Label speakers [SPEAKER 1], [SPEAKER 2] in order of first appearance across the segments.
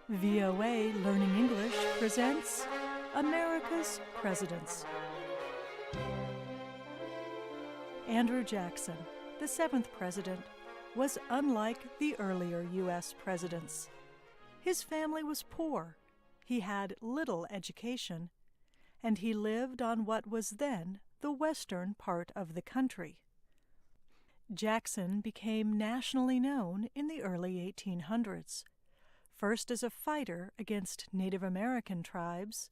[SPEAKER 1] VOA Learning English presents America's Presidents. Andrew Jackson, the seventh president, was unlike the earlier U.S. presidents. His family was poor, he had little education, and he lived on what was then the western part of the country. Jackson became nationally known in the early 1800s. First as a fighter against Native American tribes,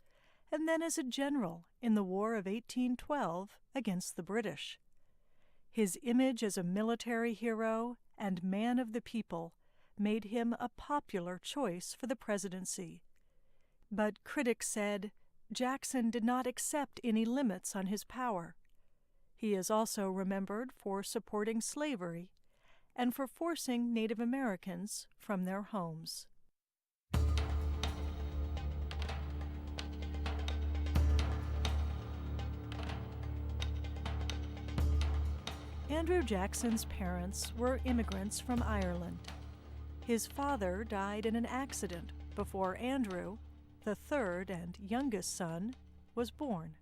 [SPEAKER 1] and then as a general in the War of 1812 against the British. His image as a military hero and man of the people made him a popular choice for the presidency. But critics said Jackson did not accept any limits on his power. He is also remembered for supporting slavery and for forcing Native Americans from their homes. Andrew Jackson's parents were immigrants from Ireland. His father died in an accident before Andrew, the third and youngest son, was born.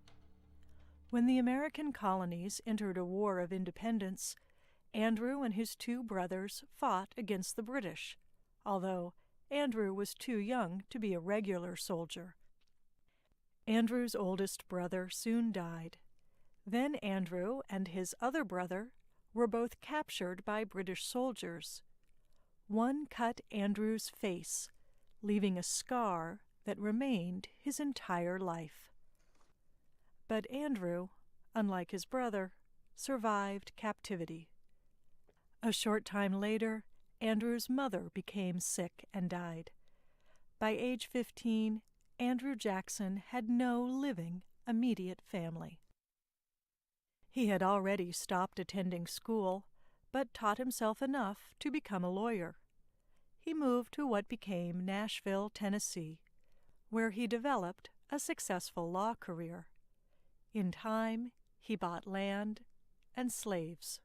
[SPEAKER 1] When the American colonies entered a war of independence, Andrew and his two brothers fought against the British, although Andrew was too young to be a regular soldier. Andrew's oldest brother soon died. Then Andrew and his other brother were both captured by British soldiers. One cut Andrew's face, leaving a scar that remained his entire life. But Andrew, unlike his brother, survived captivity. A short time later, Andrew's mother became sick and died. By age 15, Andrew Jackson had no living, immediate family. He had already stopped attending school, but taught himself enough to become a lawyer. He moved to what became Nashville, Tennessee, where he developed a successful law career. In time, he bought land and slaves.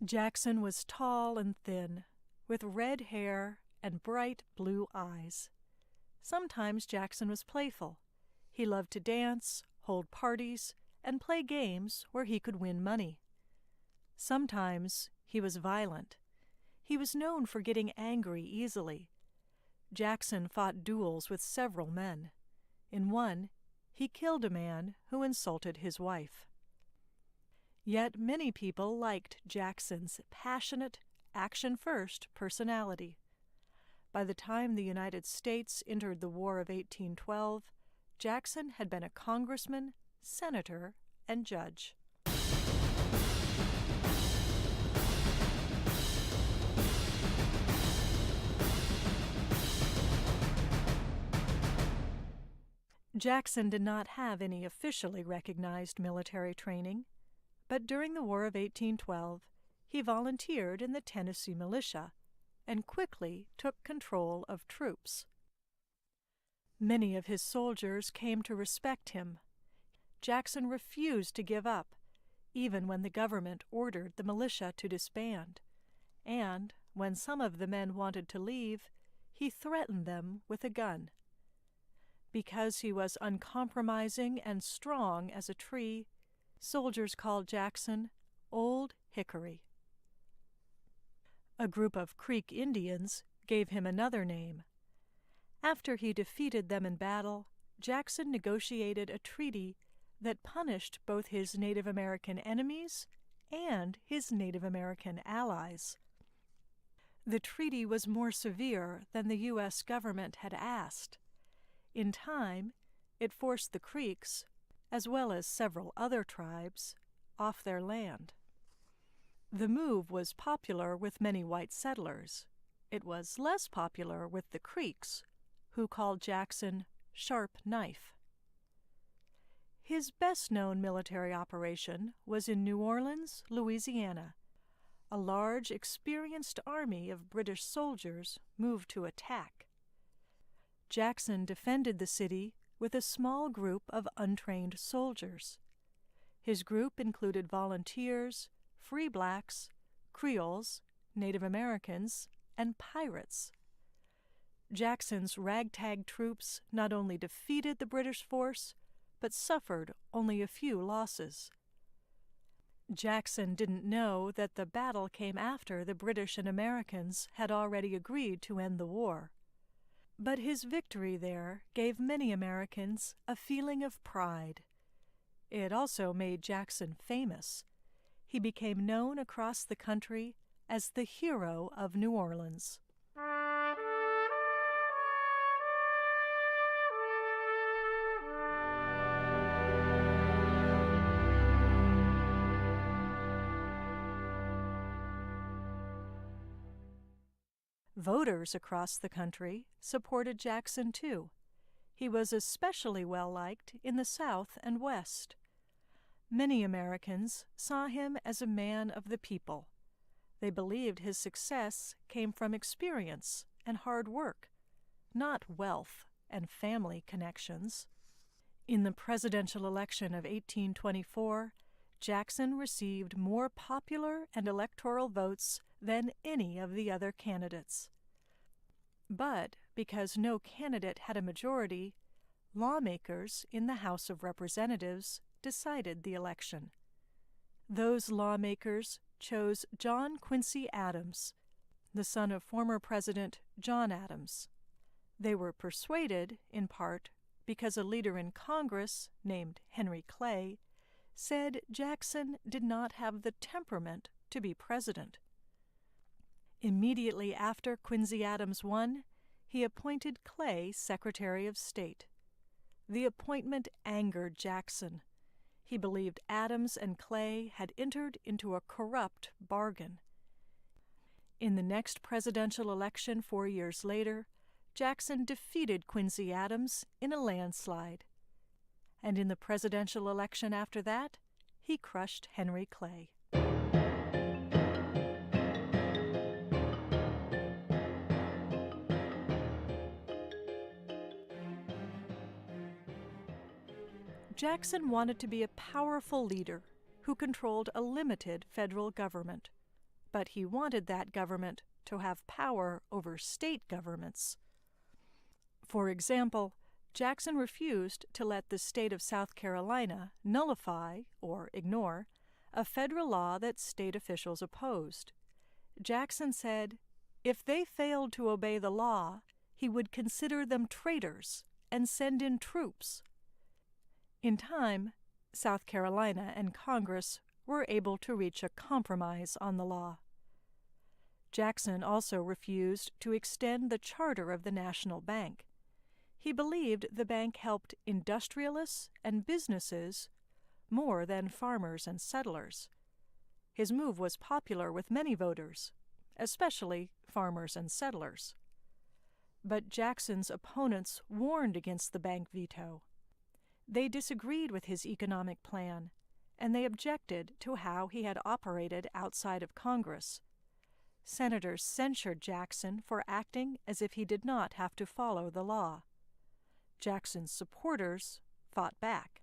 [SPEAKER 1] Jackson was tall and thin, with red hair and bright blue eyes. Sometimes Jackson was playful. He loved to dance, hold parties, and play games where he could win money. Sometimes he was violent. He was known for getting angry easily. Jackson fought duels with several men. In one, he killed a man who insulted his wife. Yet many people liked Jackson's passionate, action-first personality. By the time the United States entered the War of 1812, Jackson had been a congressman, senator, and judge. Jackson did not have any officially recognized military training, but during the War of 1812, he volunteered in the Tennessee militia and quickly took control of troops. Many of his soldiers came to respect him. Jackson refused to give up, even when the government ordered the militia to disband, and when some of the men wanted to leave, he threatened them with a gun. Because he was uncompromising and strong as a tree, soldiers called Jackson Old Hickory. A group of Creek Indians gave him another name. After he defeated them in battle, Jackson negotiated a treaty that punished both his Native American enemies and his Native American allies. The treaty was more severe than the U.S. government had asked. In time, it forced the Creeks, as well as several other tribes, off their land. The move was popular with many white settlers. It was less popular with the Creeks, who called Jackson Sharp Knife. His best-known military operation was in New Orleans, Louisiana. A large, experienced army of British soldiers moved to attack. Jackson defended the city with a small group of untrained soldiers. His group included volunteers, free blacks, Creoles, Native Americans, and pirates. Jackson's ragtag troops not only defeated the British force, but suffered only a few losses. Jackson didn't know that the battle came after the British and Americans had already agreed to end the war. But his victory there gave many Americans a feeling of pride. It also made Jackson famous. He became known across the country as the hero of New Orleans. Voters across the country supported Jackson too. He was especially well-liked in the South and West. Many Americans saw him as a man of the people. They believed his success came from experience and hard work, not wealth and family connections. In the presidential election of 1824, Jackson received more popular and electoral votes than any of the other candidates. But because no candidate had a majority, lawmakers in the House of Representatives decided the election. Those lawmakers chose John Quincy Adams, the son of former President John Adams. They were persuaded, in part, because a leader in Congress, named Henry Clay, said Jackson did not have the temperament to be president. Immediately after Quincy Adams won, he appointed Clay Secretary of State. The appointment angered Jackson. He believed Adams and Clay had entered into a corrupt bargain. In the next presidential election 4 years later, Jackson defeated Quincy Adams in a landslide. And in the presidential election after that, he crushed Henry Clay. Jackson wanted to be a powerful leader who controlled a limited federal government, but he wanted that government to have power over state governments. For example, Jackson refused to let the state of South Carolina nullify, or ignore, a federal law that state officials opposed. Jackson said if they failed to obey the law, he would consider them traitors and send in troops. In time, South Carolina and Congress were able to reach a compromise on the law. Jackson also refused to extend the charter of the National Bank. He believed the bank helped industrialists and businesses more than farmers and settlers. His move was popular with many voters, especially farmers and settlers. But Jackson's opponents warned against the bank veto. They disagreed with his economic plan, and they objected to how he had operated outside of Congress. Senators censured Jackson for acting as if he did not have to follow the law. Jackson's supporters fought back.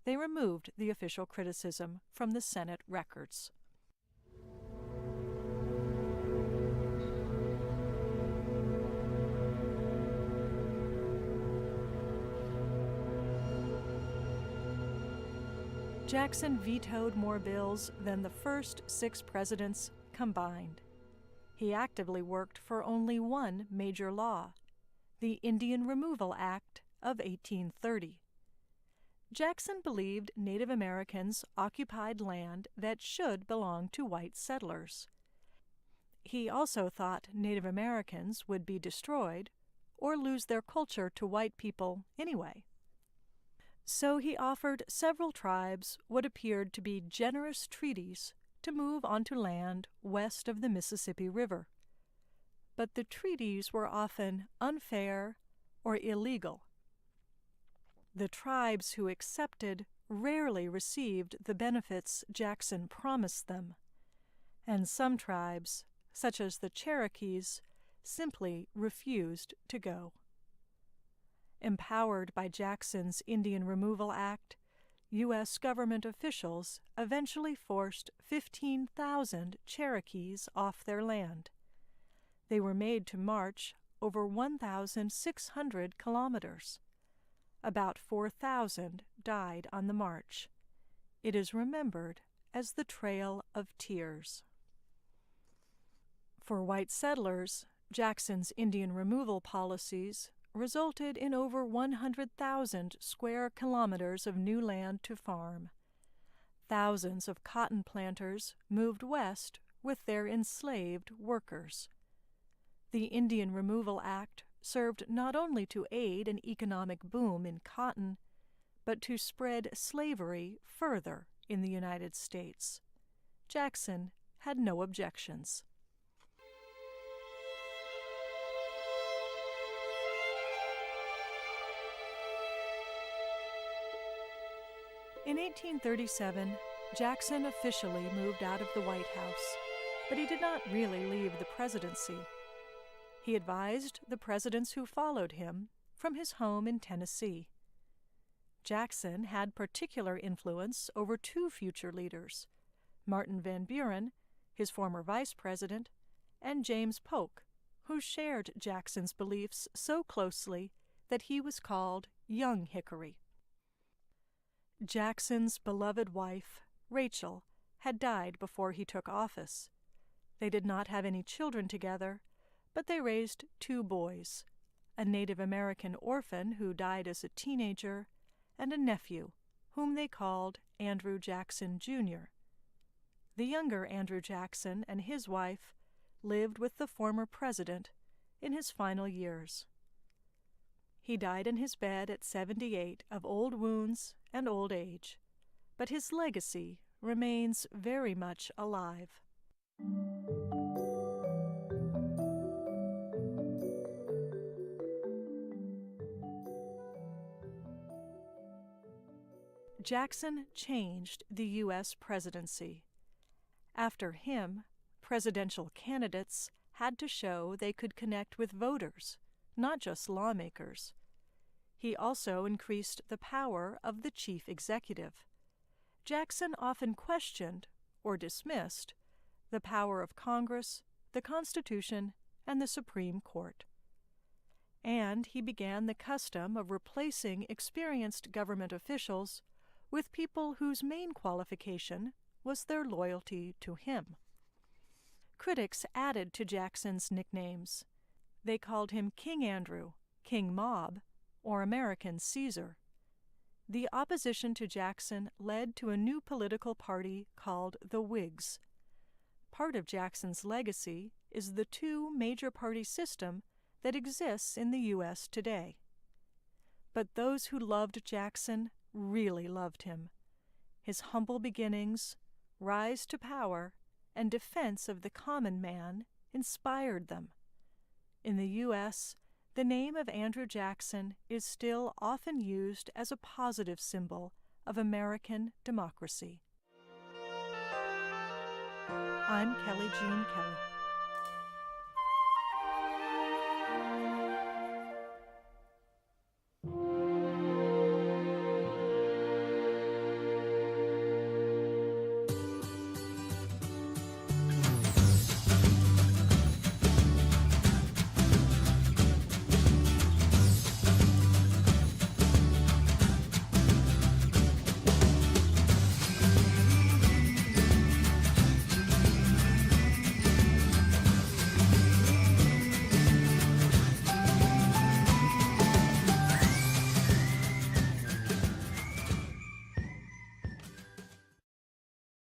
[SPEAKER 1] They removed the official criticism from the Senate records. Jackson vetoed more bills than the first 6 presidents combined. He actively worked for only one major law, the Indian Removal Act of 1830. Jackson believed Native Americans occupied land that should belong to white settlers. He also thought Native Americans would be destroyed or lose their culture to white people anyway. So he offered several tribes what appeared to be generous treaties to move onto land west of the Mississippi River. But the treaties were often unfair or illegal. The tribes who accepted rarely received the benefits Jackson promised them, and some tribes, such as the Cherokees, simply refused to go. Empowered by Jackson's Indian Removal Act, U.S. government officials eventually forced 15,000 Cherokees off their land. They were made to march over 1,600 kilometers. About 4,000 died on the march. It is remembered as the Trail of Tears. For white settlers, Jackson's Indian removal policies resulted in over 100,000 square kilometers of new land to farm. Thousands of cotton planters moved west with their enslaved workers. The Indian Removal Act served not only to aid an economic boom in cotton, but to spread slavery further in the United States. Jackson had no objections. In 1837, Jackson officially moved out of the White House, but he did not really leave the presidency. He advised the presidents who followed him from his home in Tennessee. Jackson had particular influence over two future leaders, Martin Van Buren, his former vice president, and James Polk, who shared Jackson's beliefs so closely that he was called Young Hickory. Jackson's beloved wife, Rachel, had died before he took office. They did not have any children together, but they raised two boys, a Native American orphan who died as a teenager, and a nephew, whom they called Andrew Jackson, Jr. The younger Andrew Jackson and his wife lived with the former president in his final years. He died in his bed at 78 of old wounds and old age, but his legacy remains very much alive. Jackson changed the U.S. presidency. After him, presidential candidates had to show they could connect with voters, not just lawmakers. He also increased the power of the chief executive. Jackson often questioned, or dismissed, the power of Congress, the Constitution, and the Supreme Court. And he began the custom of replacing experienced government officials with people whose main qualification was their loyalty to him. Critics added to Jackson's nicknames. They called him King Andrew, King Mob, or American Caesar. The opposition to Jackson led to a new political party called the Whigs. Part of Jackson's legacy is the two major party system that exists in the U.S. today. But those who loved Jackson really loved him. His humble beginnings, rise to power, and defense of the common man inspired them. In the U.S., the name of Andrew Jackson is still often used as a positive symbol of American democracy. I'm Kelly Jean Kelly.